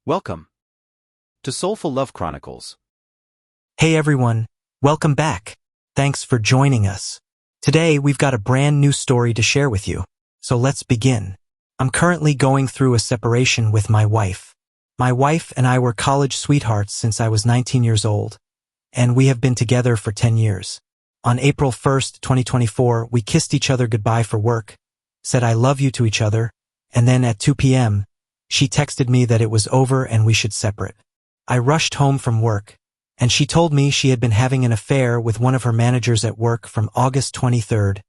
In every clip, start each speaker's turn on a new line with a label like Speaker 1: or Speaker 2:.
Speaker 1: Welcome to Soulful Love Chronicles.
Speaker 2: Hey everyone, welcome back. Thanks for joining us. Today we've got a brand new story to share with you. So let's begin. I'm currently going through a separation with my wife. My wife and I were college sweethearts since I was 19 years old, and we have been together for 10 years. On April 1st, 2024, we kissed each other goodbye for work, said I love you to each other, and then at 2 p.m., she texted me that it was over and we should separate. I rushed home from work, and she told me she had been having an affair with one of her managers at work from August 23rd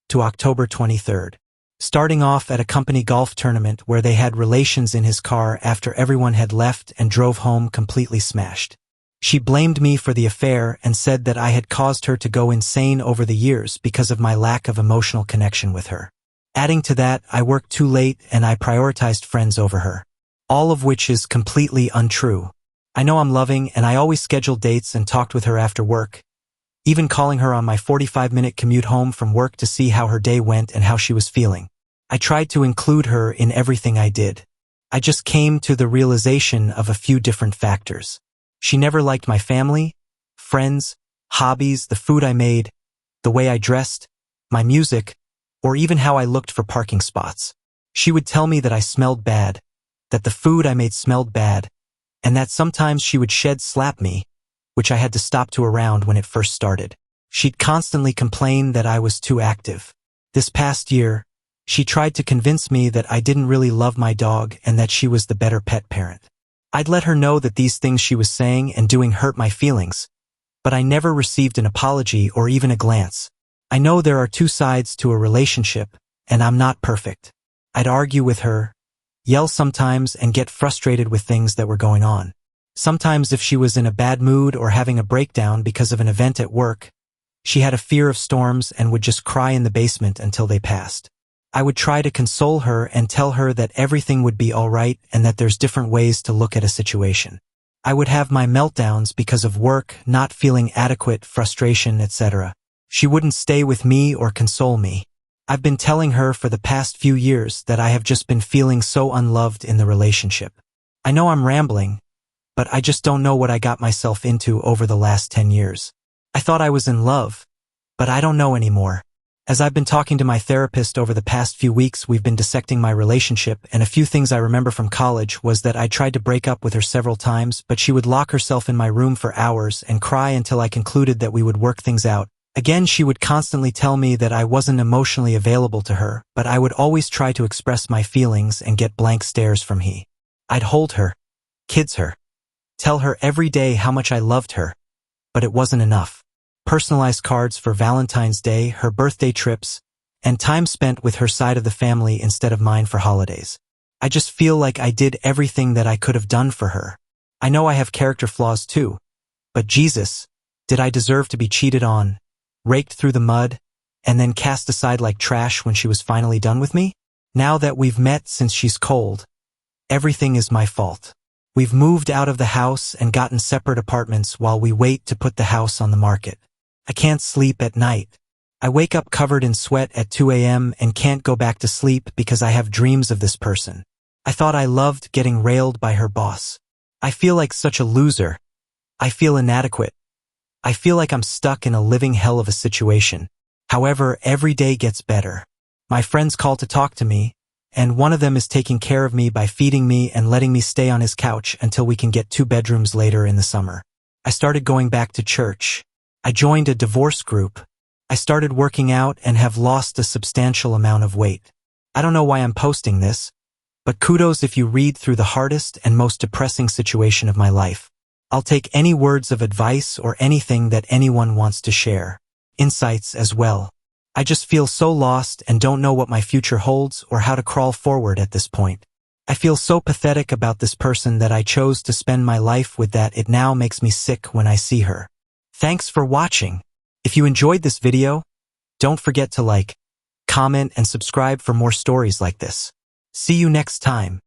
Speaker 2: to October 23rd, starting off at a company golf tournament where they had relations in his car after everyone had left and drove home completely smashed. She blamed me for the affair and said that I had caused her to go insane over the years because of my lack of emotional connection with her. Adding to that, I worked too late and I prioritized friends over her. All of which is completely untrue. I know I'm loving and I always scheduled dates and talked with her after work, even calling her on my 45-minute commute home from work to see how her day went and how she was feeling. I tried to include her in everything I did. I just came to the realization of a few different factors. She never liked my family, friends, hobbies, the food I made, the way I dressed, my music, or even how I looked for parking spots. She would tell me that I smelled bad, that the food I made smelled bad, and that sometimes she would slap me, which I had to stop to around when it first started. She'd constantly complain that I was too active. This past year, she tried to convince me that I didn't really love my dog and that she was the better pet parent. I'd let her know that these things she was saying and doing hurt my feelings, but I never received an apology or even a glance. I know there are two sides to a relationship, and I'm not perfect. I'd argue with her, yell sometimes, and get frustrated with things that were going on. Sometimes if she was in a bad mood or having a breakdown because of an event at work, she had a fear of storms and would just cry in the basement until they passed. I would try to console her and tell her that everything would be all right and that there's different ways to look at a situation. I would have my meltdowns because of work, not feeling adequate, frustration, etc. She wouldn't stay with me or console me. I've been telling her for the past few years that I have just been feeling so unloved in the relationship. I know I'm rambling, but I just don't know what I got myself into over the last 10 years. I thought I was in love, but I don't know anymore. As I've been talking to my therapist over the past few weeks, we've been dissecting my relationship, and a few things I remember from college was that I tried to break up with her several times, but she would lock herself in my room for hours and cry until I concluded that we would work things out. Again, she would constantly tell me that I wasn't emotionally available to her, but I would always try to express my feelings and get blank stares from he. I'd hold her, kids her, tell her every day how much I loved her, but it wasn't enough. Personalized cards for Valentine's Day, her birthday trips, and time spent with her side of the family instead of mine for holidays. I just feel like I did everything that I could have done for her. I know I have character flaws too, but Jesus, did I deserve to be cheated on, raked through the mud, and then cast aside like trash when she was finally done with me? Now that we've met since she's cold, everything is my fault. We've moved out of the house and gotten separate apartments while we wait to put the house on the market. I can't sleep at night. I wake up covered in sweat at 2 a.m. and can't go back to sleep because I have dreams of this person. I thought I loved getting railed by her boss. I feel like such a loser. I feel inadequate. I feel like I'm stuck in a living hell of a situation. However, every day gets better. My friends call to talk to me, and one of them is taking care of me by feeding me and letting me stay on his couch until we can get 2 bedrooms later in the summer. I started going back to church. I joined a divorce group. I started working out and have lost a substantial amount of weight. I don't know why I'm posting this, but kudos if you read through the hardest and most depressing situation of my life. I'll take any words of advice or anything that anyone wants to share. Insights as well. I just feel so lost and don't know what my future holds or how to crawl forward at this point. I feel so pathetic about this person that I chose to spend my life with that it now makes me sick when I see her. Thanks for watching. If you enjoyed this video, don't forget to like, comment, and subscribe for more stories like this. See you next time.